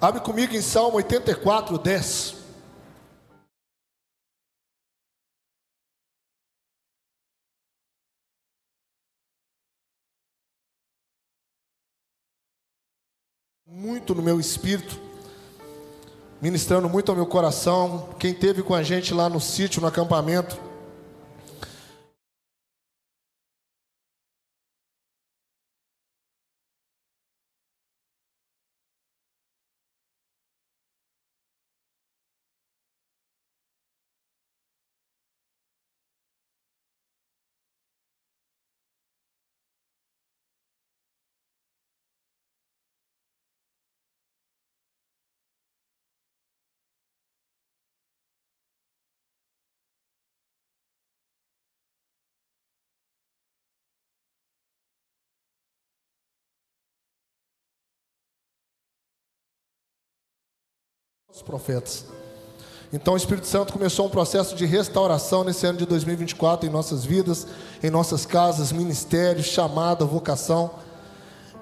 Abre comigo em Salmo 84, 10. Muito no meu espírito, ministrando muito ao meu coração. Quem esteve com a gente lá no sítio, no acampamento, os profetas. Então o Espírito Santo começou um processo de restauração nesse ano de 2024 em nossas vidas, em nossas casas, ministérios, chamada, vocação.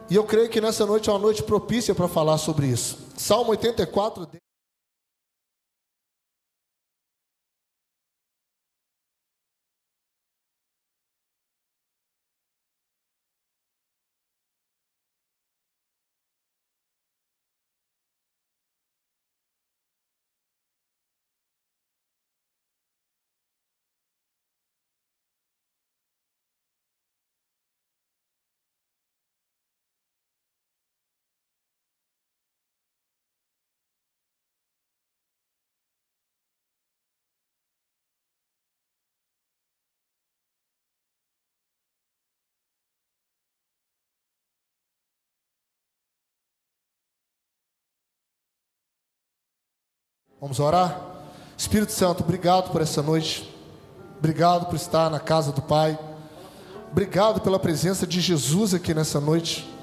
E eu creio que nessa noite é uma noite propícia para falar sobre isso. Salmo 84, vamos orar? Espírito Santo, obrigado por essa noite. Obrigado por estar na casa do Pai. Obrigado pela presença de Jesus aqui nessa noite.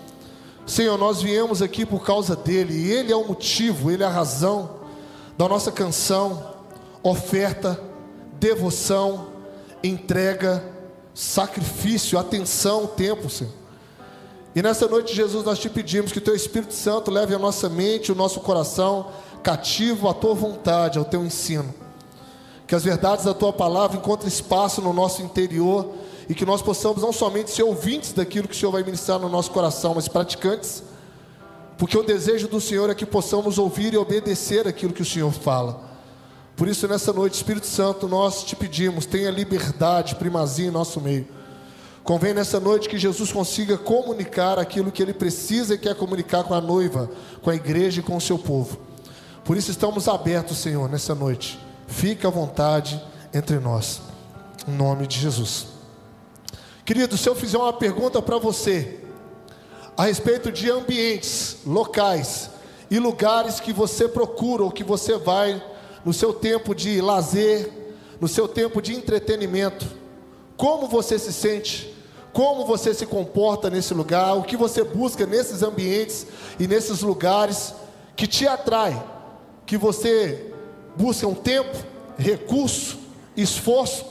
Senhor, nós viemos aqui por causa dEle. E Ele é o motivo, Ele é a razão da nossa canção, oferta, devoção, entrega, sacrifício, atenção, tempo, Senhor. E nessa noite, Jesus, nós te pedimos que o Teu Espírito Santo leve a nossa mente, o nosso coração cativo à Tua vontade, ao Teu ensino. Que as verdades da Tua palavra encontrem espaço no nosso interior e que nós possamos não somente ser ouvintes daquilo que o Senhor vai ministrar no nosso coração, mas praticantes, porque o desejo do Senhor é que possamos ouvir e obedecer aquilo que o Senhor fala. Por isso, nessa noite, Espírito Santo, nós te pedimos, tenha liberdade, primazia em nosso meio. Convém nessa noite que Jesus consiga comunicar aquilo que Ele precisa e quer comunicar com a noiva, com a igreja e com o seu povo. Por isso estamos abertos, Senhor, nessa noite. Fica à vontade entre nós, em nome de Jesus. Querido, se eu fizer uma pergunta para você a respeito de ambientes, locais e lugares que você procura ou que você vai no seu tempo de lazer, no seu tempo de entretenimento, como você se sente? Como você se comporta nesse lugar? O que você busca nesses ambientes e nesses lugares que te atrai? Que você busca um tempo, recurso, esforço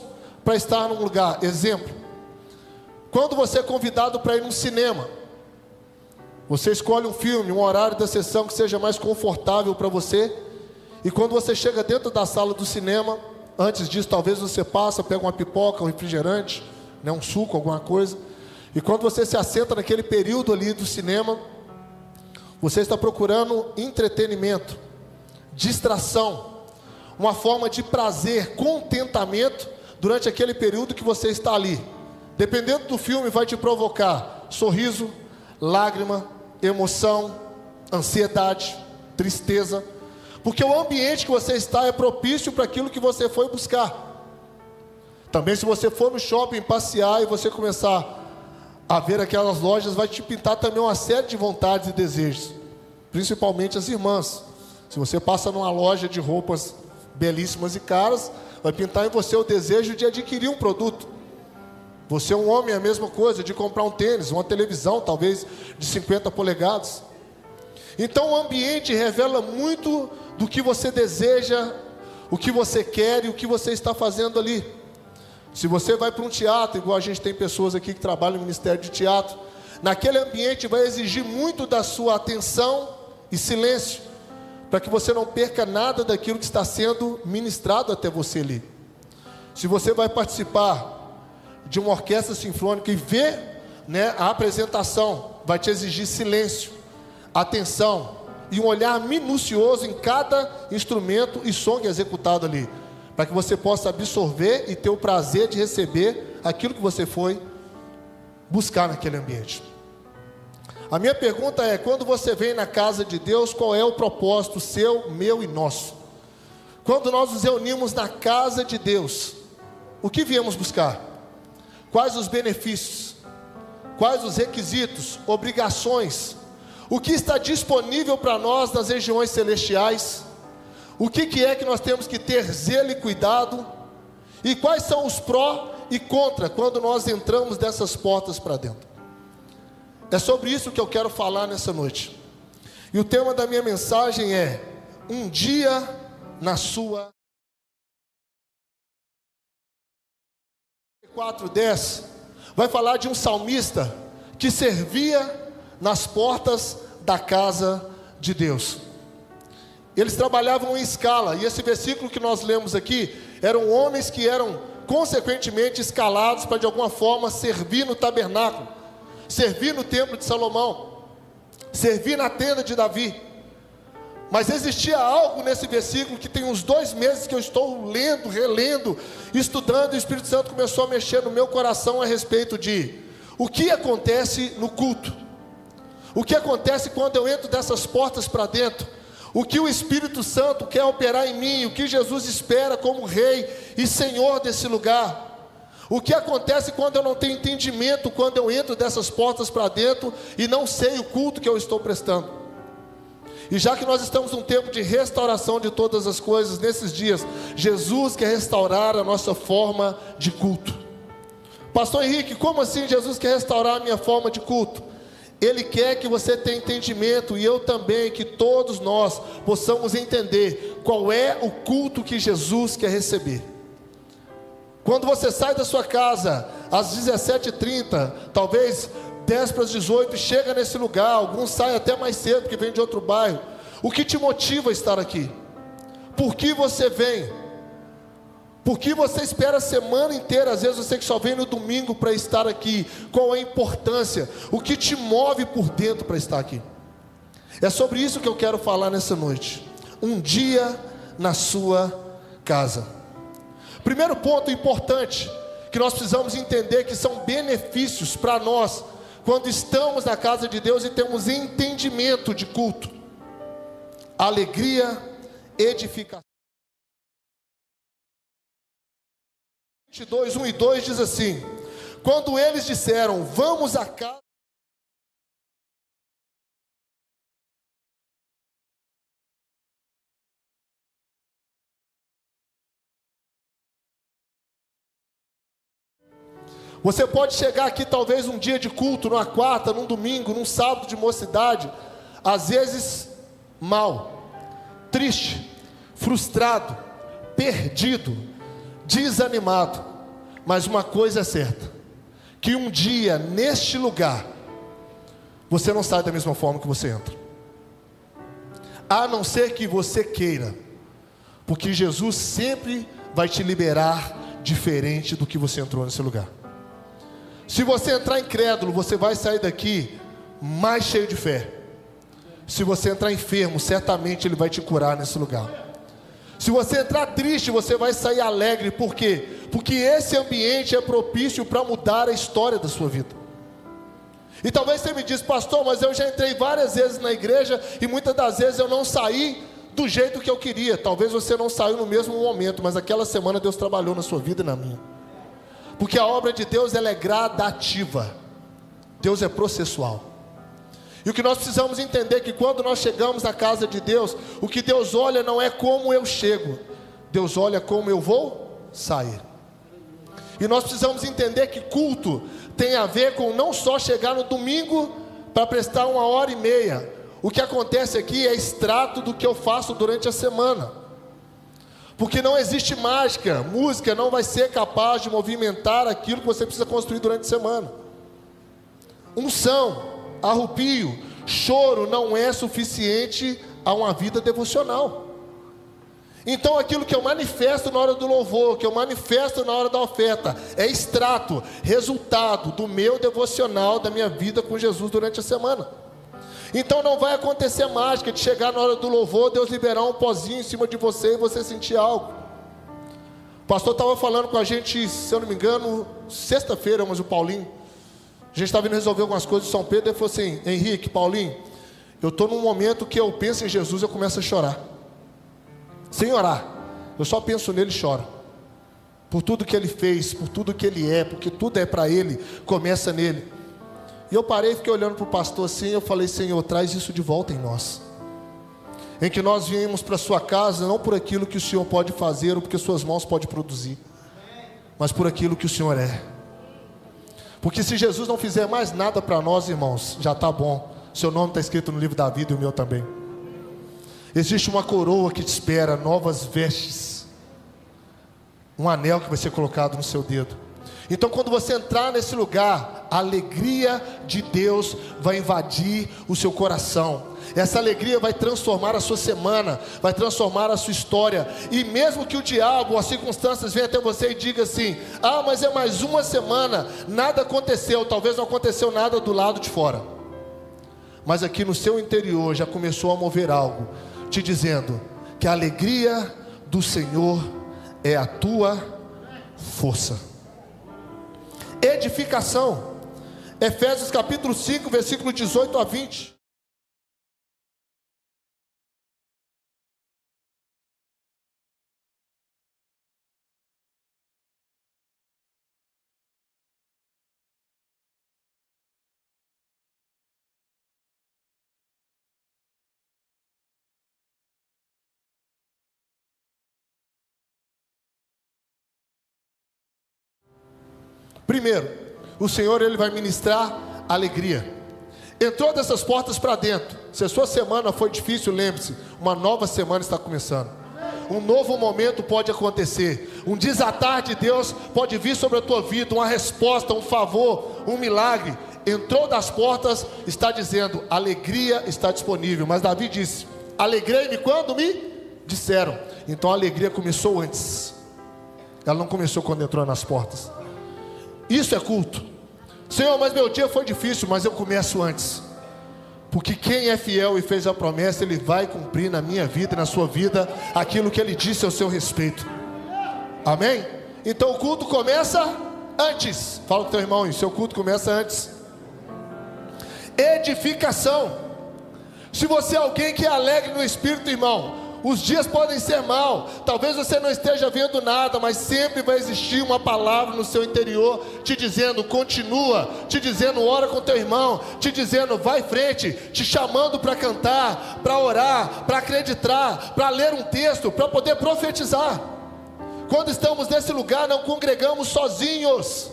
para estar num lugar. Exemplo, quando você é convidado para ir num cinema, você escolhe um filme, um horário da sessão que seja mais confortável para você. E quando você chega dentro da sala do cinema, antes disso talvez você passa, pega uma pipoca, um refrigerante, né, um suco, alguma coisa. E quando você se assenta naquele período ali do cinema, você está procurando entretenimento, distração, uma forma de prazer, contentamento durante aquele período que você está ali. Dependendo do filme, vai te provocar sorriso, lágrima, emoção, ansiedade, tristeza, porque o ambiente que você está é propício para aquilo que você foi buscar. Também se você for no shopping passear e você começar a ver aquelas lojas, vai te pintar também uma série de vontades e desejos, principalmente as irmãs. Se você passa numa loja de roupas belíssimas e caras, vai pintar em você o desejo de adquirir um produto. Você é um homem, é a mesma coisa, de comprar um tênis, uma televisão, talvez de 50 polegadas. Então o ambiente revela muito do que você deseja, o que você quer e o que você está fazendo ali. Se você vai para um teatro, igual a gente tem pessoas aqui que trabalham no Ministério de Teatro, naquele ambiente vai exigir muito da sua atenção e silêncio, para que você não perca nada daquilo que está sendo ministrado até você ali. Se você vai participar de uma orquestra sinfônica e ver, a apresentação, vai te exigir silêncio, atenção e um olhar minucioso em cada instrumento e som que é executado ali, para que você possa absorver e ter o prazer de receber aquilo que você foi buscar naquele ambiente. A minha pergunta é: quando você vem na casa de Deus, qual é o propósito seu, meu e nosso? Quando nós nos reunimos na casa de Deus, o que viemos buscar? Quais os benefícios? Quais os requisitos, obrigações? O que está disponível para nós nas regiões celestiais? O que é que nós temos que ter zelo e cuidado? E quais são os pró e contra quando nós entramos dessas portas para dentro? É sobre isso que eu quero falar nessa noite. E o tema da minha mensagem é: um dia na sua... 4:10 vai falar de um salmista que servia nas portas da casa de Deus. Eles trabalhavam em escala, e esse versículo que nós lemos aqui, eram homens que eram consequentemente escalados para de alguma forma servir no tabernáculo, servir no templo de Salomão, servir na tenda de Davi. Mas existia algo nesse versículo que tem uns 2 meses que eu estou lendo, relendo, estudando, e o Espírito Santo começou a mexer no meu coração a respeito de o que acontece no culto, o que acontece quando eu entro dessas portas para dentro, o que o Espírito Santo quer operar em mim, o que Jesus espera como Rei e Senhor desse lugar, o que acontece quando eu não tenho entendimento, quando eu entro dessas portas para dentro e não sei o culto que eu estou prestando. E já que nós estamos num tempo de restauração de todas as coisas, nesses dias, Jesus quer restaurar a nossa forma de culto. Pastor Henrique, como assim Jesus quer restaurar a minha forma de culto? Ele quer que você tenha entendimento, e eu também, que todos nós possamos entender qual é o culto que Jesus quer receber. Quando você sai da sua casa às 17h30, talvez 10 para as 18, chega nesse lugar, alguns saem até mais cedo porque vem de outro bairro. O que te motiva a estar aqui? Por que você vem? Por que você espera a semana inteira? Às vezes você que só vem no domingo para estar aqui. Qual é a importância? O que te move por dentro para estar aqui? É sobre isso que eu quero falar nessa noite. Um dia na sua casa. Primeiro ponto importante que nós precisamos entender, que são benefícios para nós quando estamos na casa de Deus e temos entendimento de culto: alegria, edificação. 22, 1 e 2 diz assim: quando eles disseram, vamos à casa, você pode chegar aqui talvez um dia de culto, numa quarta, num domingo, num sábado de mocidade, às vezes mal, triste, frustrado, perdido, desanimado. Mas uma coisa é certa, que um dia neste lugar, você não sai da mesma forma que você entra, a não ser que você queira, porque Jesus sempre vai te liberar diferente do que você entrou nesse lugar. Se você entrar incrédulo, você vai sair daqui mais cheio de fé. Se você entrar enfermo, certamente Ele vai te curar nesse lugar. Se você entrar triste, você vai sair alegre. Por quê? Porque esse ambiente é propício para mudar a história da sua vida. E talvez você me diz, pastor, mas eu já entrei várias vezes na igreja e muitas das vezes eu não saí do jeito que eu queria. Talvez você não saiu no mesmo momento, mas aquela semana Deus trabalhou na sua vida e na minha. Porque a obra de Deus, ela é gradativa. Deus é processual. E o que nós precisamos entender é que quando nós chegamos na casa de Deus, o que Deus olha não é como eu chego, Deus olha como eu vou sair. E nós precisamos entender que culto tem a ver com não só chegar no domingo para prestar 1h30. O que acontece aqui é extrato do que eu faço durante a semana. Porque não existe mágica, música não vai ser capaz de movimentar aquilo que você precisa construir durante a semana. Unção, arrupio, choro não é suficiente a uma vida devocional. Então aquilo que eu manifesto na hora do louvor, que eu manifesto na hora da oferta, é extrato, resultado do meu devocional, da minha vida com Jesus durante a semana. Então não vai acontecer mágica de chegar na hora do louvor, Deus liberar um pozinho em cima de você e você sentir algo. O pastor estava falando com a gente, se eu não me engano, sexta-feira, mas o Paulinho, a gente estava indo resolver algumas coisas de São Pedro, ele falou assim: Henrique, Paulinho, eu estou num momento que eu penso em Jesus, eu começo a chorar, sem orar, eu só penso nele e choro, por tudo que ele fez, por tudo que ele é, porque tudo é para ele, começa nele. E eu parei e fiquei olhando para o pastor assim, eu falei: Senhor, traz isso de volta em nós, em que nós viemos para a sua casa, não por aquilo que o Senhor pode fazer, ou porque suas mãos podem produzir, mas por aquilo que o Senhor é. Porque se Jesus não fizer mais nada para nós, irmãos, já está bom. Seu nome está escrito no livro da vida e o meu também. Existe uma coroa que te espera, novas vestes, um anel que vai ser colocado no seu dedo. Então quando você entrar nesse lugar, a alegria de Deus vai invadir o seu coração. Essa alegria vai transformar a sua semana, vai transformar a sua história. E mesmo que o diabo, as circunstâncias venham até você e diga assim: ah, mas é mais uma semana, nada aconteceu. Talvez não aconteceu nada do lado de fora, mas aqui no seu interior já começou a mover algo, te dizendo que a alegria do Senhor é a tua força. Edificação. Efésios capítulo 5, versículo 18 a 20. Primeiro, o Senhor, Ele vai ministrar alegria. Entrou dessas portas para dentro. Se a sua semana foi difícil, lembre-se, uma nova semana está começando. Um novo momento pode acontecer. Um desatar de Deus pode vir sobre a tua vida. Uma resposta, um favor, um milagre. Entrou das portas, está dizendo: alegria está disponível. Mas Davi disse: alegrei-me quando me disseram. Então a alegria começou antes. Ela não começou quando entrou nas portas. Isso é culto. Senhor, mas meu dia foi difícil, mas eu começo antes. Porque quem é fiel e fez a promessa, Ele vai cumprir na minha vida e na sua vida aquilo que Ele disse ao seu respeito. Amém? Então o culto começa antes. Fala com o teu irmão, o seu culto começa antes. Edificação. Se você é alguém que é alegre no espírito, irmão, os dias podem ser maus, talvez você não esteja vendo nada, mas sempre vai existir uma palavra no seu interior, te dizendo: continua, te dizendo: ora com teu irmão, te dizendo: vai em frente, te chamando para cantar, para orar, para acreditar, para ler um texto, para poder profetizar. Quando estamos nesse lugar, não congregamos sozinhos.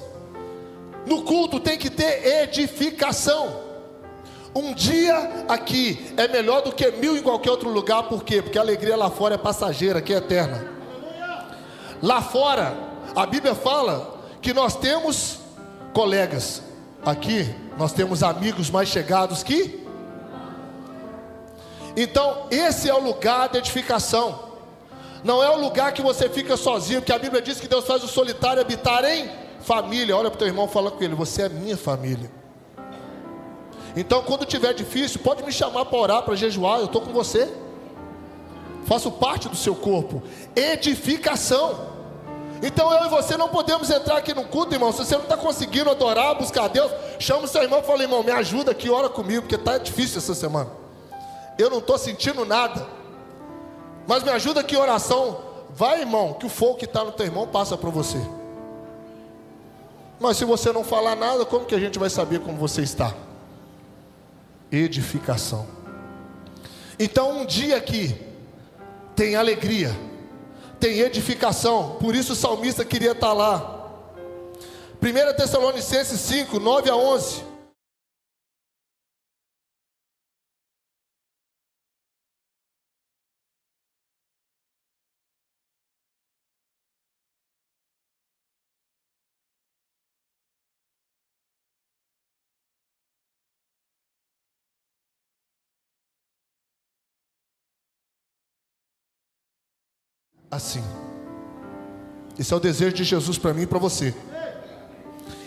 No culto tem que ter edificação. Um dia aqui é melhor do que 1000 em qualquer outro lugar. Por quê? Porque a alegria lá fora é passageira, aqui é eterna. Lá fora, a Bíblia fala que nós temos colegas. Aqui, nós temos amigos mais chegados que... Então, esse é o lugar de edificação. Não é o lugar que você fica sozinho, porque a Bíblia diz que Deus faz o solitário habitar em família. Olha para o teu irmão e fala com ele: você é minha família. Então quando tiver difícil, pode me chamar para orar, para jejuar, eu estou com você. Faço parte do seu corpo. Edificação. Então eu e você não podemos entrar aqui no culto, irmão. Se você não está conseguindo adorar, buscar a Deus, chama o seu irmão e fala: irmão, me ajuda aqui, ora comigo, porque está difícil essa semana. Eu não estou sentindo nada, mas me ajuda aqui em oração. Vai, irmão, que o fogo que está no teu irmão passa para você. Mas se você não falar nada, como que a gente vai saber como você está? Edificação. Então um dia aqui tem alegria, tem edificação. Por isso o salmista queria estar lá. 1 Tessalonicenses 5, 9 a 11. assim. Esse é o desejo de Jesus para mim e para você.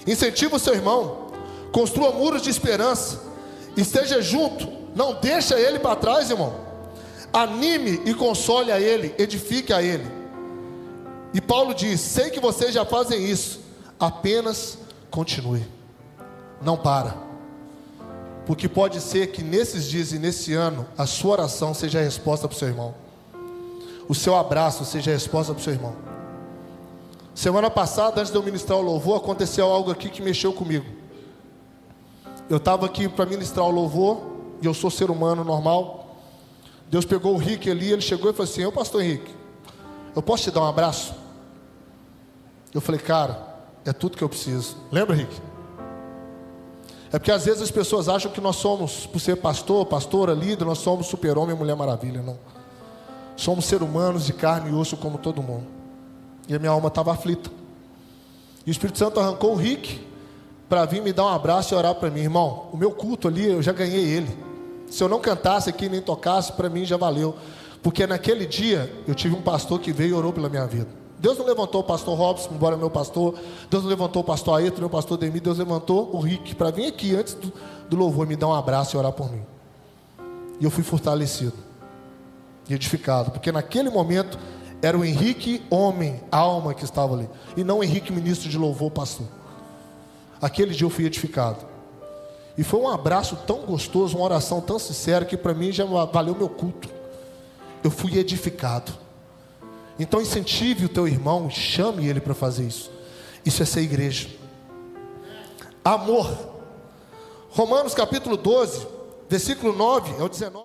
Incentiva o seu irmão, construa muros de esperança, esteja junto, não deixa ele para trás, irmão. Anime e console a ele, edifique a ele. E Paulo diz: sei que vocês já fazem isso, apenas continue, não para, porque pode ser que nesses dias e nesse ano a sua oração seja a resposta para o seu irmão, o seu abraço seja a resposta para o seu irmão. Semana passada, antes de eu ministrar o louvor, aconteceu algo aqui que mexeu comigo. Eu estava aqui para ministrar o louvor, e eu sou ser humano normal. Deus pegou o Rick ali, ele chegou e falou assim: ô pastor Henrique, eu posso te dar um abraço? Eu falei: cara, é tudo que eu preciso. Lembra, Rick? É porque às vezes as pessoas acham que nós somos, por ser pastor, pastora, líder, nós somos super-homem e mulher maravilha. Não. Somos seres humanos de carne e osso como todo mundo. E a minha alma estava aflita. E o Espírito Santo arrancou o Rick para vir me dar um abraço e orar para mim. Irmão, o meu culto ali, eu já ganhei ele. Se eu não cantasse aqui nem tocasse, para mim já valeu. Porque naquele dia eu tive um pastor que veio e orou pela minha vida. Deus não levantou o pastor Robson, embora meu pastor. Deus não levantou o pastor Aeto, meu pastor Demi. Deus levantou o Rick para vir aqui antes do louvor me dar um abraço e orar por mim. E eu fui fortalecido e edificado, porque naquele momento era o Henrique homem, alma que estava ali, e não o Henrique ministro de louvor, pastor. Aquele dia eu fui edificado. E foi um abraço tão gostoso, uma oração tão sincera, que para mim já valeu meu culto. Eu fui edificado. Então incentive o teu irmão, chame ele para fazer isso. Isso é ser igreja. Amor. Romanos capítulo 12, versículo 9 ao 19.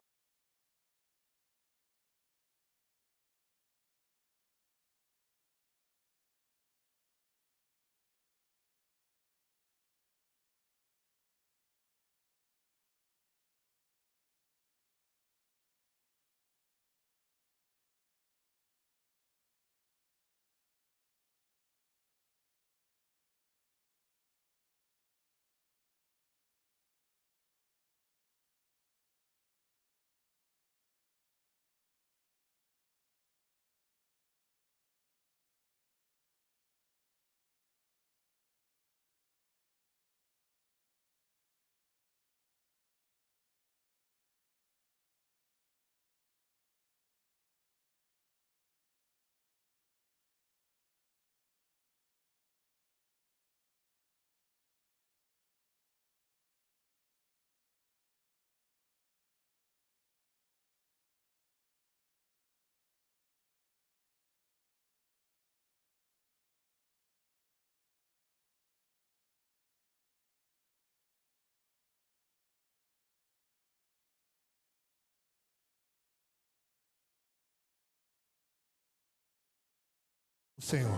O Senhor.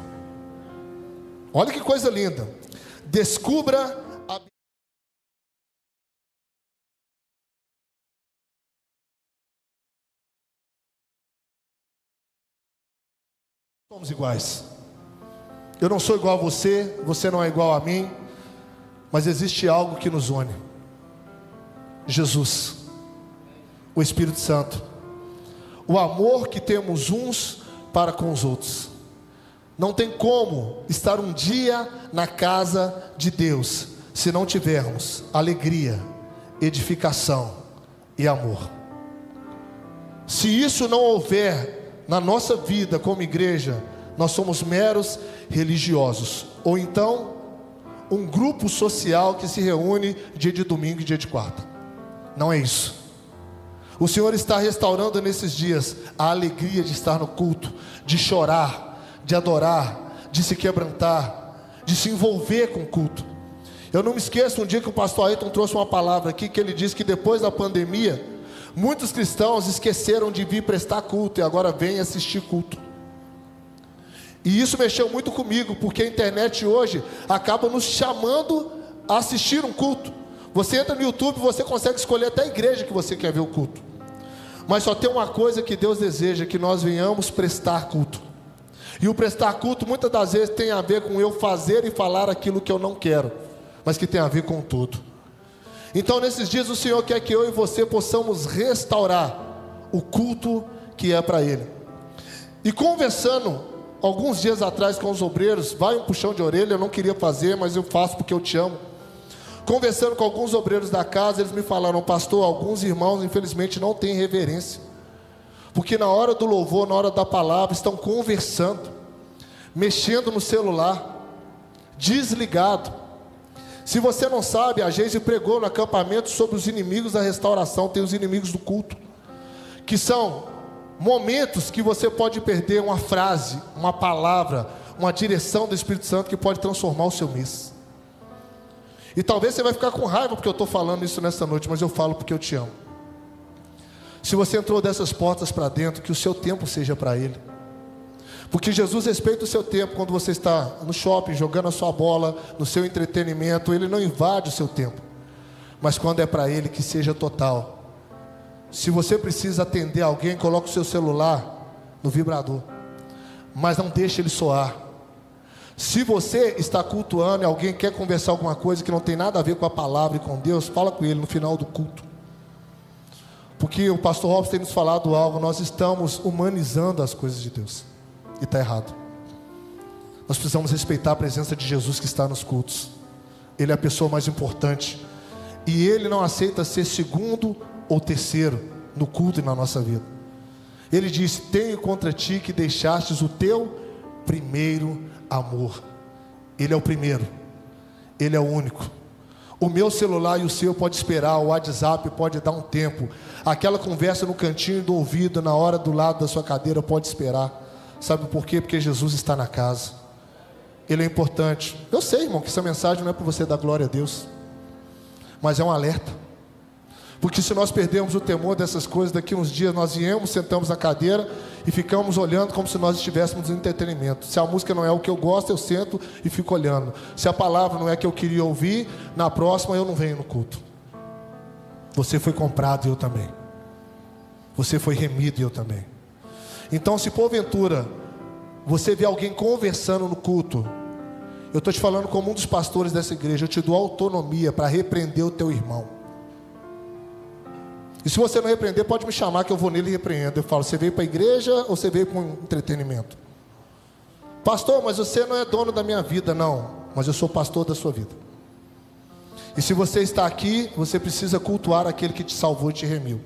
Olha que coisa linda. Descubra a... Somos iguais. Eu não sou igual a você, você não é igual a mim, mas existe algo que nos une. Jesus, o Espírito Santo, o amor que temos uns para com os outros. Não tem como estar um dia na casa de Deus se não tivermos alegria, edificação e amor. Se isso não houver na nossa vida como igreja, nós somos meros religiosos, ou então um grupo social que se reúne dia de domingo e dia de quarta. Não é isso. O Senhor está restaurando nesses dias a alegria de estar no culto, de chorar, de adorar, de se quebrantar, de se envolver com o culto. Eu não me esqueço um dia que o pastor Ayrton trouxe uma palavra aqui, que ele disse que depois da pandemia, muitos cristãos esqueceram de vir prestar culto e agora vêm assistir culto. E isso mexeu muito comigo, porque a internet hoje acaba nos chamando a assistir um culto. Você entra no YouTube, você consegue escolher até a igreja que você quer ver o culto. Mas só tem uma coisa que Deus deseja, que nós venhamos prestar culto. E o prestar culto muitas das vezes tem a ver com eu fazer e falar aquilo que eu não quero, mas que tem a ver com tudo. Então nesses dias o Senhor quer que eu e você possamos restaurar o culto que é para Ele. E conversando alguns dias atrás com os obreiros, vai um puxão de orelha, eu não queria fazer, mas eu faço porque eu te amo. Conversando com alguns obreiros da casa, eles me falaram: pastor, alguns irmãos infelizmente não têm reverência, porque na hora do louvor, na hora da palavra, estão conversando, mexendo no celular, desligado. Se você não sabe, a Geise pregou no acampamento sobre os inimigos da restauração. Tem os inimigos do culto, que são momentos que você pode perder uma frase, uma palavra, uma direção do Espírito Santo que pode transformar o seu mês. E talvez você vai ficar com raiva porque eu estou falando isso nessa noite, mas eu falo porque eu te amo. Se você entrou dessas portas para dentro, que o seu tempo seja para Ele. Porque Jesus respeita o seu tempo. Quando você está no shopping, jogando a sua bola, no seu entretenimento, Ele não invade o seu tempo. Mas quando é para Ele, que seja total. Se você precisa atender alguém, coloque o seu celular no vibrador, mas não deixe ele soar. Se você está cultuando e alguém quer conversar alguma coisa que não tem nada a ver com a palavra e com Deus, fala com ele no final do culto. Porque o pastor Robson tem nos falado algo: nós estamos humanizando as coisas de Deus. E está errado. Nós precisamos respeitar a presença de Jesus que está nos cultos. Ele é a pessoa mais importante. E Ele não aceita ser segundo ou terceiro no culto e na nossa vida. Ele diz: tenho contra ti que deixastes o teu primeiro amor. Ele é o primeiro, Ele é o único. O meu celular e o seu pode esperar, o WhatsApp pode dar um tempo, aquela conversa no cantinho do ouvido, na hora do lado da sua cadeira, pode esperar. Sabe por quê? Porque Jesus está na casa. Ele é importante. Eu sei, irmão, que essa mensagem não é para você dar glória a Deus, mas é um alerta. Porque se nós perdermos o temor dessas coisas, daqui uns dias nós viemos, sentamos na cadeira e ficamos olhando como se nós estivéssemos no entretenimento. Se a música não é o que eu gosto, eu sento e fico olhando. Se a palavra não é que eu queria ouvir, na próxima eu não venho no culto. Você foi comprado e eu também. Você foi remido e eu também. Então, se porventura você vê alguém conversando no culto, eu estou te falando como um dos pastores dessa igreja, eu te dou autonomia para repreender o teu irmão. E se você não repreender, pode me chamar que eu vou nele e repreendo. Eu falo: você veio para a igreja ou você veio para um entretenimento? Pastor, mas você não é dono da minha vida. Não, mas eu sou pastor da sua vida. E se você está aqui, você precisa cultuar aquele que te salvou e te remiu.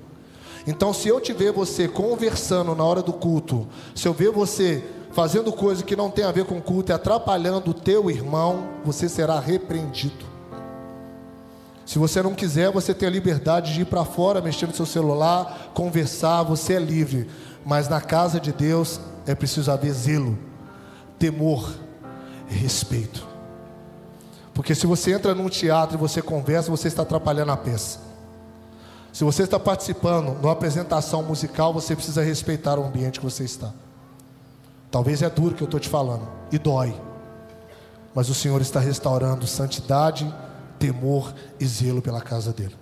Então, se eu te ver você conversando na hora do culto, se eu ver você fazendo coisa que não tem a ver com o culto e atrapalhando o teu irmão, você será repreendido. Se você não quiser, você tem a liberdade de ir para fora, mexer no seu celular, conversar, você é livre. Mas na casa de Deus é preciso haver zelo, temor e respeito. Porque se você entra num teatro e você conversa, você está atrapalhando a peça. Se você está participando de uma apresentação musical, você precisa respeitar o ambiente que você está. Talvez é duro o que eu estou te falando, e dói. Mas o Senhor está restaurando santidade, temor e zelo pela casa dele.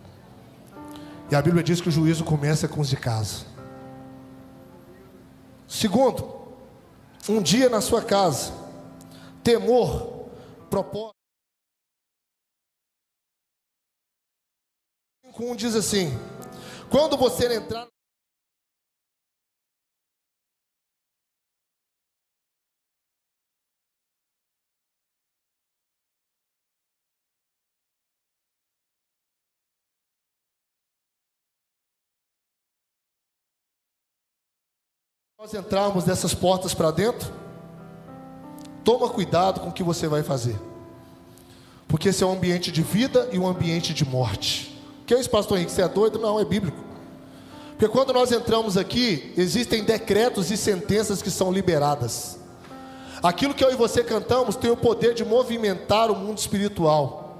E a Bíblia diz que o juízo começa com os de casa. Segundo, um dia na sua casa, temor, propósito. 5:1 diz assim: quando você entrar, nós entrarmos dessas portas para dentro, toma cuidado com o que você vai fazer, porque esse é um ambiente de vida e um ambiente de morte. Que é isso, pastor Henrique? Você é doido? Não, é bíblico. Porque quando nós entramos aqui, existem decretos e sentenças que são liberadas. Aquilo que eu e você cantamos tem o poder de movimentar o mundo espiritual,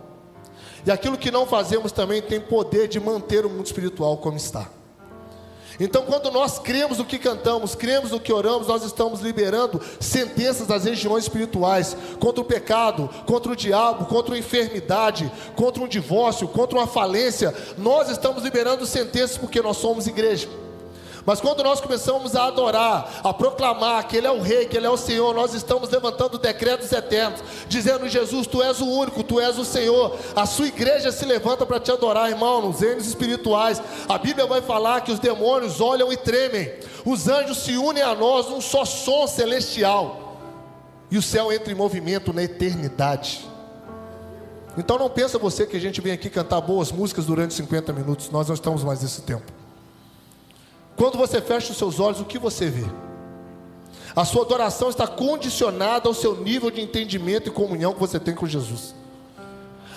e aquilo que não fazemos também tem poder de manter o mundo espiritual como está. Então, quando nós cremos no que cantamos, cremos no que oramos, nós estamos liberando sentenças das regiões espirituais, contra o pecado, contra o diabo, contra a enfermidade, contra um divórcio, contra uma falência. Nós estamos liberando sentenças porque nós somos igreja. Mas quando nós começamos a adorar, a proclamar que Ele é o Rei, que Ele é o Senhor, nós estamos levantando decretos eternos, dizendo: Jesus, Tu és o único, Tu és o Senhor. A sua igreja se levanta para te adorar, irmão, nos reinos espirituais. A Bíblia vai falar que os demônios olham e tremem, os anjos se unem a nós num só som celestial, e o céu entra em movimento na eternidade. Então não pensa você que a gente vem aqui cantar boas músicas durante 50 minutos, nós não estamos mais nesse tempo. Quando você fecha os seus olhos, o que você vê? A sua adoração está condicionada ao seu nível de entendimento e comunhão que você tem com Jesus.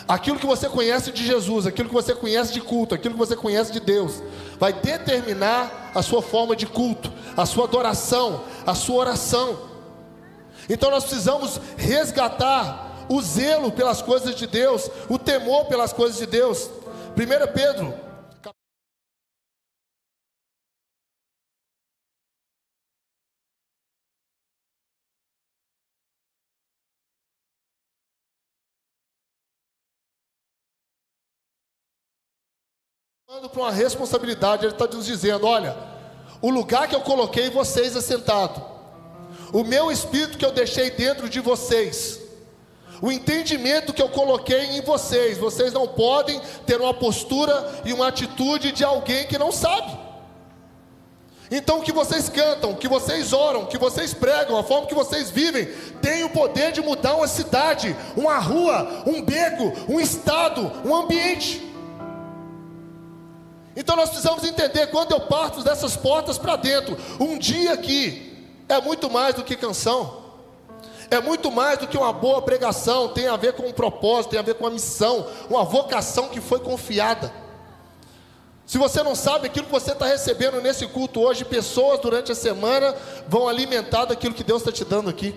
Aquilo que você conhece de Jesus, aquilo que você conhece de culto, aquilo que você conhece de Deus, vai determinar a sua forma de culto, a sua adoração, a sua oração. Então nós precisamos resgatar o zelo pelas coisas de Deus, o temor pelas coisas de Deus. 1 Pedro para uma responsabilidade, ele está nos dizendo: olha, o lugar que eu coloquei vocês assentado, o meu Espírito que eu deixei dentro de vocês, o entendimento que eu coloquei em vocês, vocês não podem ter uma postura e uma atitude de alguém que não sabe. Então o que vocês cantam, o que vocês oram, o que vocês pregam, a forma que vocês vivem, tem o poder de mudar uma cidade, uma rua, um beco, um estado, um ambiente. Então nós precisamos entender, quando eu parto dessas portas para dentro, um dia aqui é muito mais do que canção, é muito mais do que uma boa pregação, tem a ver com um propósito, tem a ver com uma missão, uma vocação que foi confiada. Se você não sabe aquilo que você está recebendo nesse culto hoje, pessoas durante a semana vão alimentar daquilo que Deus está te dando aqui.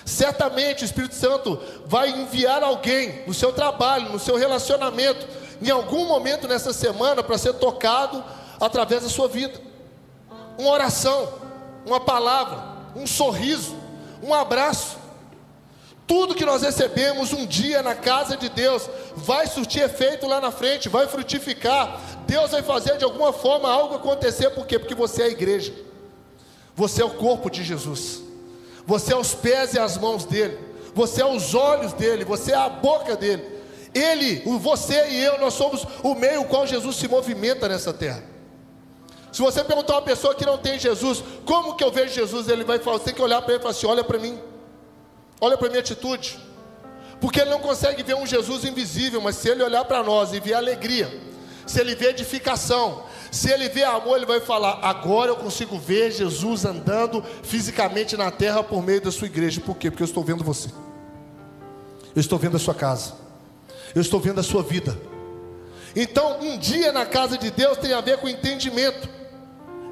Certamente o Espírito Santo vai enviar alguém no seu trabalho, no seu relacionamento, em algum momento nessa semana, para ser tocado através da sua vida. Uma oração, uma palavra, um sorriso, um abraço. Tudo que nós recebemos um dia na casa de Deus vai surtir efeito lá na frente, vai frutificar. Deus vai fazer de alguma forma algo acontecer. Por quê? Porque você é a igreja, você é o corpo de Jesus, você é os pés e as mãos dele, você é os olhos dele, você é a boca dele. Ele, você e eu, nós somos o meio qual Jesus se movimenta nessa terra. Se você perguntar a uma pessoa que não tem Jesus, como que eu vejo Jesus? Ele vai falar, você tem que olhar para ele e falar assim: olha para mim, olha para a minha atitude. Porque ele não consegue ver um Jesus invisível, mas se ele olhar para nós e ver alegria, se ele ver edificação, se ele ver amor, ele vai falar: agora eu consigo ver Jesus andando fisicamente na terra por meio da sua igreja. Por quê? Porque eu estou vendo você, eu estou vendo a sua casa, eu estou vendo a sua vida. Então um dia na casa de Deus tem a ver com entendimento.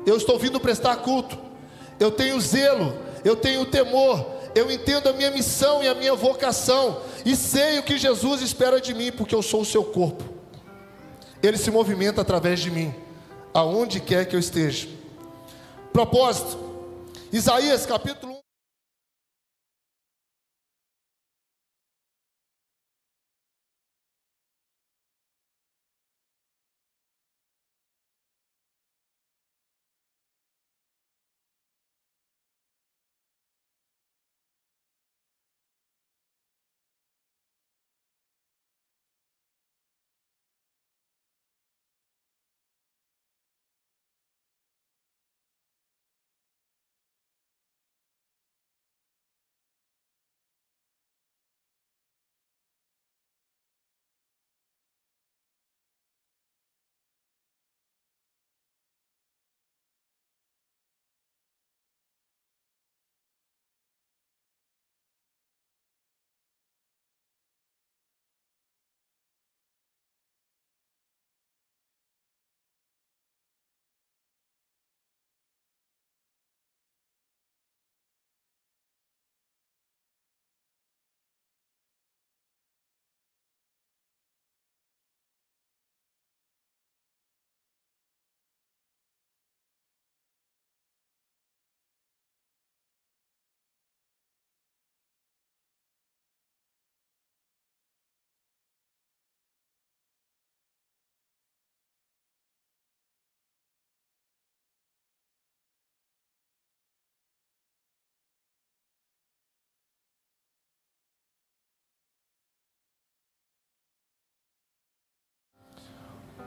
Eu estou vindo prestar culto, eu tenho zelo, eu tenho temor, eu entendo a minha missão e a minha vocação, e sei o que Jesus espera de mim, porque eu sou o seu corpo. Ele se movimenta através de mim, aonde quer que eu esteja. Propósito, Isaías capítulo 1.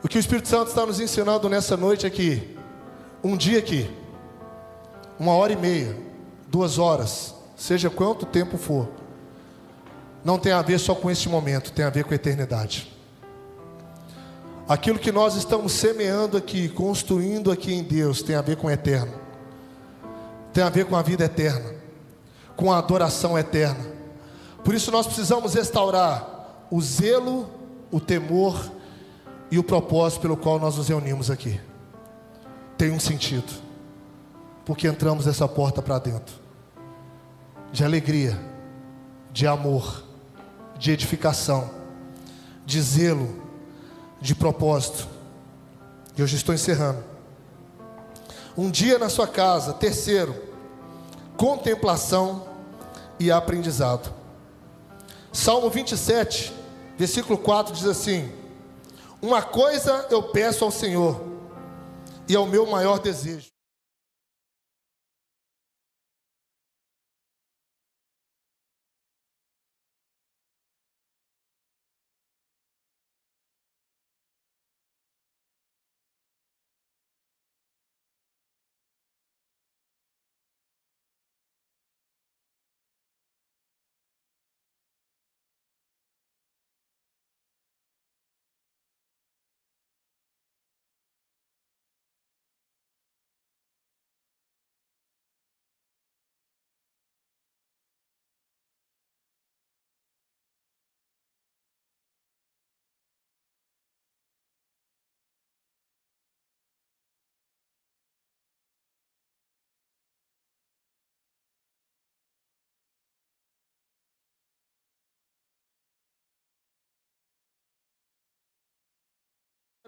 O que o Espírito Santo está nos ensinando nessa noite é que um dia aqui, 1h30, 2 horas, seja quanto tempo for, não tem a ver só com este momento, tem a ver com a eternidade. Aquilo que nós estamos semeando aqui, construindo aqui em Deus, tem a ver com o eterno, tem a ver com a vida eterna, com a adoração eterna. Por isso nós precisamos restaurar o zelo, o temor e o propósito pelo qual nós nos reunimos aqui. Tem um sentido, porque entramos dessa porta para dentro, de alegria, de amor, de edificação, de zelo, de propósito. E eu já estou encerrando. Um dia na sua casa. Terceiro, contemplação e aprendizado. Salmo 27, versículo 4 diz assim: uma coisa eu peço ao Senhor, e é o meu maior desejo.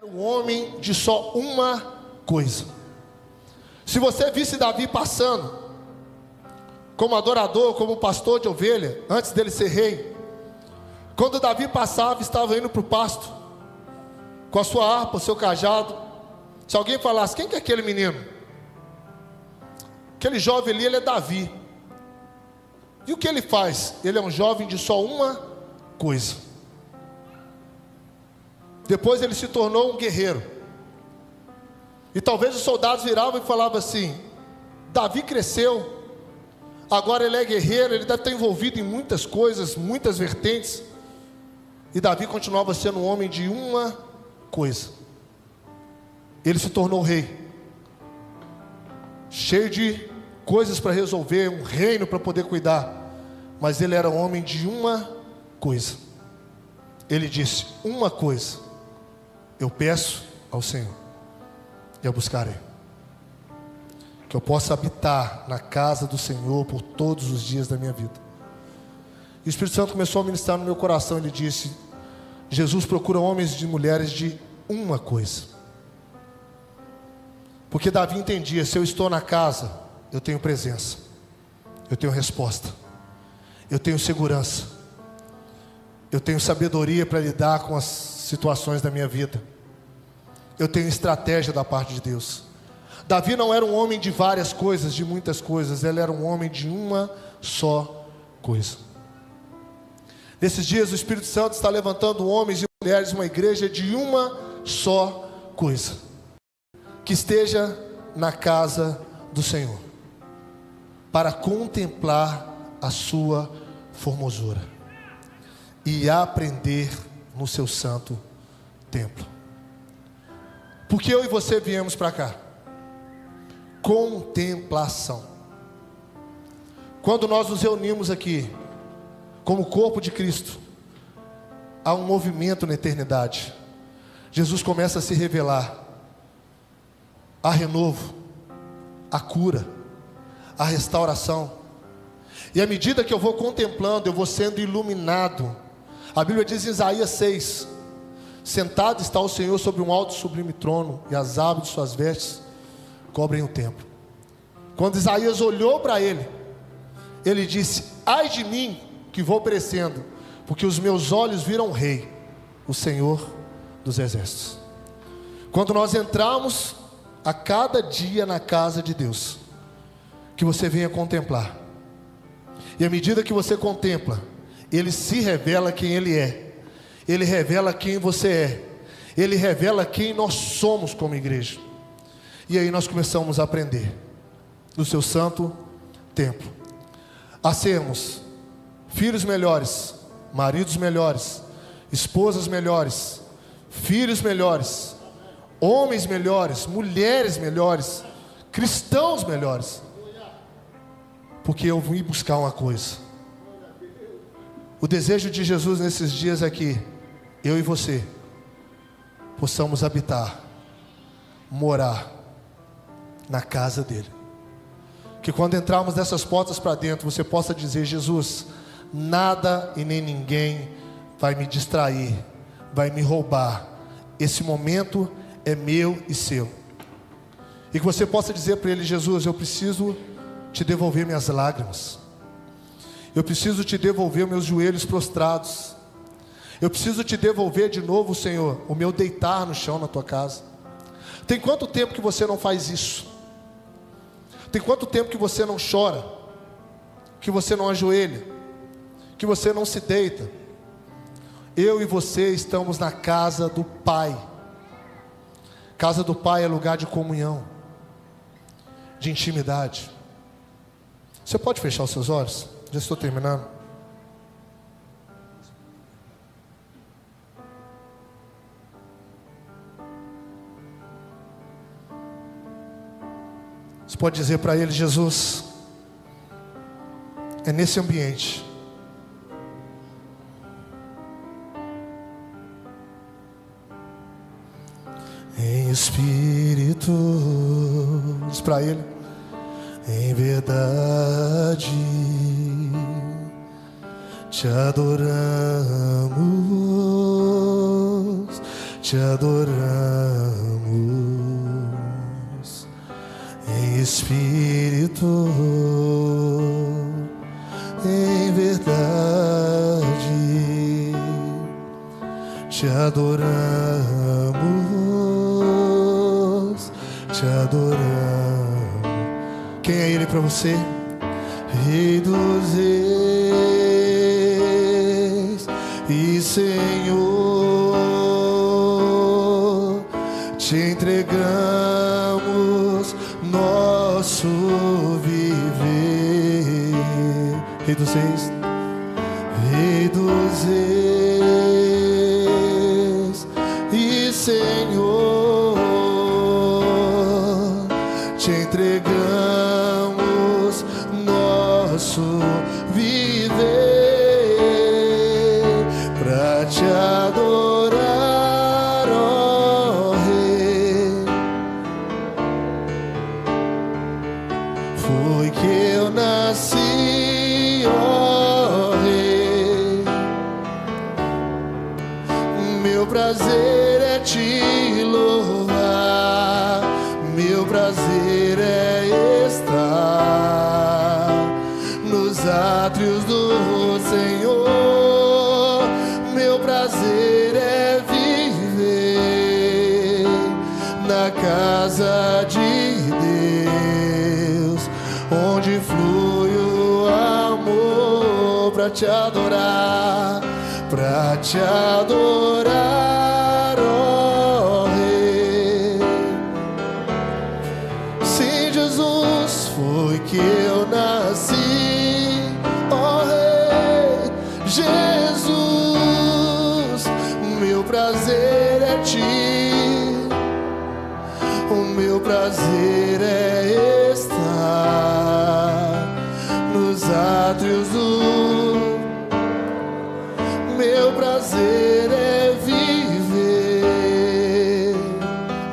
Um homem de só uma coisa. Se você visse Davi passando como adorador, como pastor de ovelha, antes dele ser rei, quando Davi passava, estava indo para o pasto com a sua harpa, o seu cajado. Se alguém falasse: quem que é aquele menino? Aquele jovem ali, ele é Davi. E o que ele faz? Ele é um jovem de só uma coisa. Depois ele se tornou um guerreiro. E talvez os soldados viravam e falavam assim: Davi cresceu, agora ele é guerreiro, ele deve estar envolvido em muitas coisas, muitas vertentes. E Davi continuava sendo um homem de uma coisa. Ele se tornou rei, cheio de coisas para resolver, um reino para poder cuidar. Mas ele era um homem de uma coisa. Ele disse: uma coisa eu peço ao Senhor, e eu buscarei, que eu possa habitar na casa do Senhor por todos os dias da minha vida. E o Espírito Santo começou a ministrar no meu coração. Ele disse: Jesus procura homens e mulheres de uma coisa. Porque Davi entendia: se eu estou na casa, eu tenho presença, eu tenho resposta, eu tenho segurança, eu tenho sabedoria para lidar com as situações da minha vida, eu tenho estratégia da parte de Deus. Davi não era um homem de várias coisas, de muitas coisas, ele era um homem de uma só coisa. Nesses dias o Espírito Santo está levantando homens e mulheres, uma igreja de uma só coisa, que esteja na casa do Senhor, para contemplar a sua formosura e aprender no seu santo templo. Porque eu e você viemos para cá? Contemplação. Quando nós nos reunimos aqui como corpo de Cristo, há um movimento na eternidade. Jesus começa a se revelar. Há renovo, a cura, a restauração. E à medida que eu vou contemplando, eu vou sendo iluminado. A Bíblia diz em Isaías 6: sentado está o Senhor sobre um alto e sublime trono, e as abas de suas vestes cobrem o templo. Quando Isaías olhou para ele, ele disse: ai de mim, que vou perecendo, porque os meus olhos viram o Rei, o Senhor dos exércitos. Quando nós entramos a cada dia na casa de Deus, que você venha contemplar. E à medida que você contempla, Ele se revela quem Ele é. Ele revela quem você é. Ele revela quem nós somos como igreja. E aí nós começamos a aprender do seu santo templo, a sermos filhos melhores, maridos melhores, esposas melhores, filhos melhores, homens melhores, mulheres melhores, cristãos melhores. Porque eu vim buscar uma coisa. O desejo de Jesus nesses dias é que eu e você possamos habitar, morar na casa dele. Que quando entrarmos nessas portas para dentro, você possa dizer: Jesus, nada e nem ninguém vai me distrair, vai me roubar. Esse momento é meu e seu. E que você possa dizer para ele: Jesus, eu preciso te devolver minhas lágrimas. Eu preciso te devolver meus joelhos prostrados. Eu preciso te devolver de novo, Senhor, o meu deitar no chão na tua casa. Tem quanto tempo que você não faz isso? Tem quanto tempo que você não chora? Que você não ajoelha? Que você não se deita? Eu e você estamos na casa do Pai. Casa do Pai é lugar de comunhão, de intimidade. Você pode fechar os seus olhos? Já estou terminando. Você pode dizer para ele: Jesus, é nesse ambiente em espírito, diz para ele, em verdade te adoramos, te adoramos, em espírito, em verdade te adoramos, te adoramos. Quem é ele para você? Rei dos reis e Senhor, te entregamos nosso viver. Rei dos reis, Rei dos reis e Senhor, te entregamos nosso viver para te adorar, ó Rei. Foi que eu nasci, ó Rei. Meu prazer é te louvar, meu prazer é estar nos átrios do Senhor. Meu prazer é viver na casa de Deus, onde flui o amor para te adorar, para te adorar, ó Rei. Sim, Jesus, foi que eu nasci, ó Rei. Jesus, meu prazer é ti, o meu prazer é estar nos átrios do... Meu prazer é viver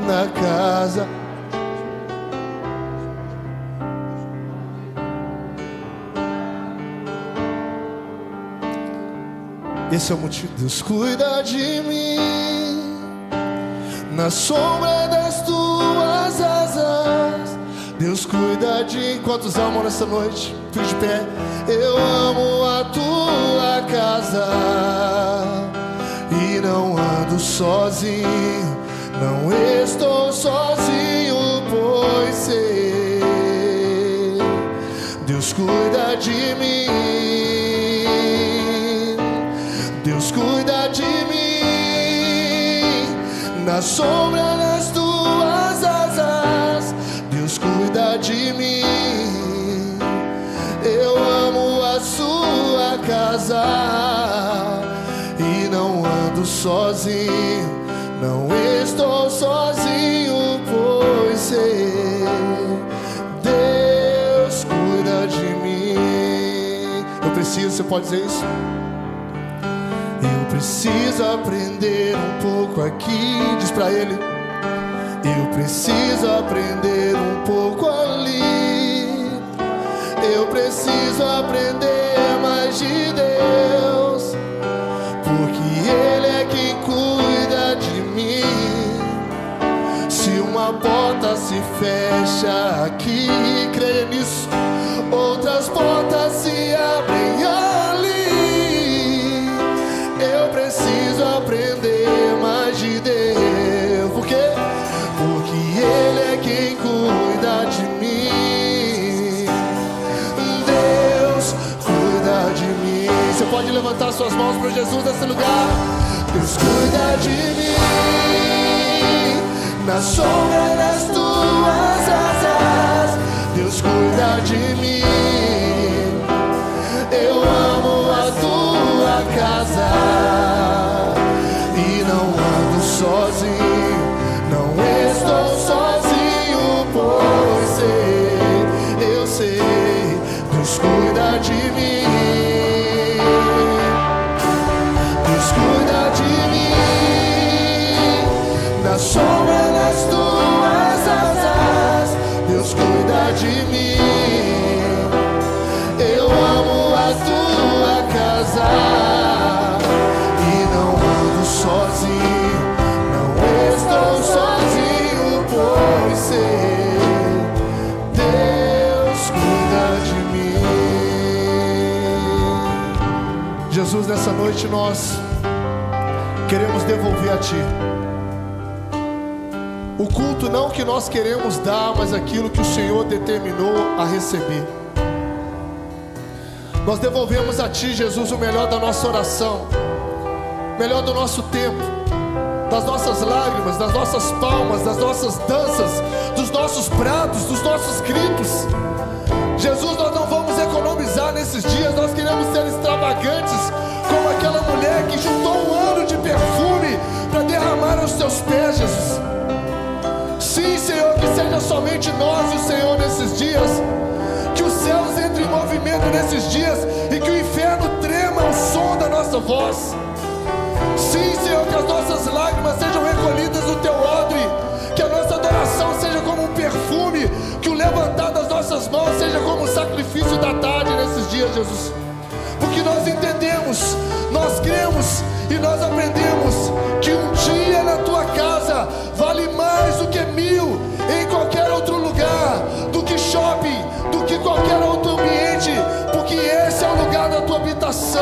na casa. Esse é o motivo. Deus cuida de mim na sombra das tuas asas. Deus cuida de... Quantos amam nessa noite? Fique de pé. Eu amo a tua casa e não ando sozinho, não estou sozinho, pois sei, Deus cuida de mim, Deus cuida de mim na sombra das tuas asas, Deus cuida de mim. Eu amo a sua casa e não ando sozinho, não estou sozinho, pois sei, Deus cuida de mim. Eu preciso, você pode dizer isso? Eu preciso aprender um pouco aqui, diz pra ele. Eu preciso aprender um pouco ali. Eu preciso aprender mais de Deus, porque Ele é quem cuida de mim. Se uma porta se fecha aqui, creia nisso, outras portas se abrem ali. Eu preciso aprender mais de Deus. Por quê? Porque Ele é quem cuida de mim. Deus cuida de mim. Você pode levantar suas mãos para Jesus nesse lugar. Deus cuida de mim. Na sombra das tuas asas, Deus cuida de mim. Eu amo a tua casa e não ando sozinho, não estou sozinho, pois eu sei, Deus cuida de mim. Deus cuida de mim. Na sombra das tuas asas, Deus cuida de mim. Eu amo a tua casa e não ando sozinho, não estou sozinho, pois sei, Deus cuida de mim. Jesus, nessa noite nós queremos devolver a Ti o culto, não que nós queremos dar, mas aquilo que o Senhor determinou a receber. Nós devolvemos a Ti, Jesus, o melhor da nossa oração, o melhor do nosso tempo, das nossas lágrimas, das nossas palmas, das nossas danças, dos nossos pratos, dos nossos gritos. Jesus, nós não vamos economizar nesses dias, nós queremos ser extravagantes, como aquela mulher que juntou um ano de perfume para derramar aos Teus pés, Jesus. Sim, Senhor, que seja somente nós e o Senhor nesses dias, que os céus entrem em movimento nesses dias e que o inferno trema ao som da nossa voz. Sim, Senhor, que as nossas lágrimas sejam recolhidas no Teu odre, que a nossa adoração seja como um perfume, que o levantar das nossas mãos seja como um sacrifício da tarde nesses dias, Jesus. Porque nós entendemos, nós cremos e nós aprendemos que um dia na Tua casa vale mais do que 1000 em qualquer outro lugar, do que shopping, do que qualquer outro ambiente, porque esse é o lugar da Tua habitação,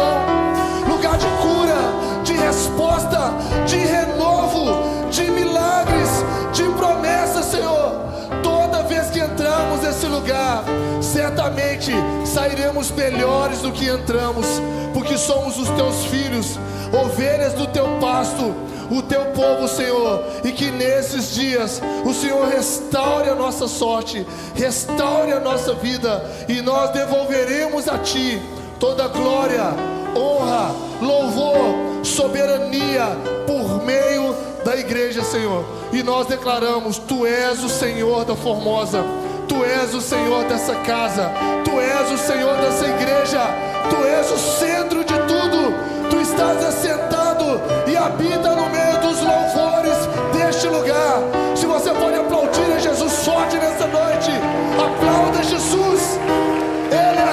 lugar de cura, de resposta, de renovo, de milagres, de promessas, Senhor. Toda vez que entramos nesse lugar, certamente sairemos melhores do que entramos, porque somos os Teus filhos, ovelhas do Teu pasto, o Teu povo, Senhor. E que nesses dias o Senhor restaure a nossa sorte, restaure a nossa vida, e nós devolveremos a Ti toda glória, honra, louvor, soberania por meio da igreja, Senhor. E nós declaramos: Tu és o Senhor da Formosa, Tu és o Senhor dessa casa, Tu és o Senhor dessa igreja, Tu és o centro de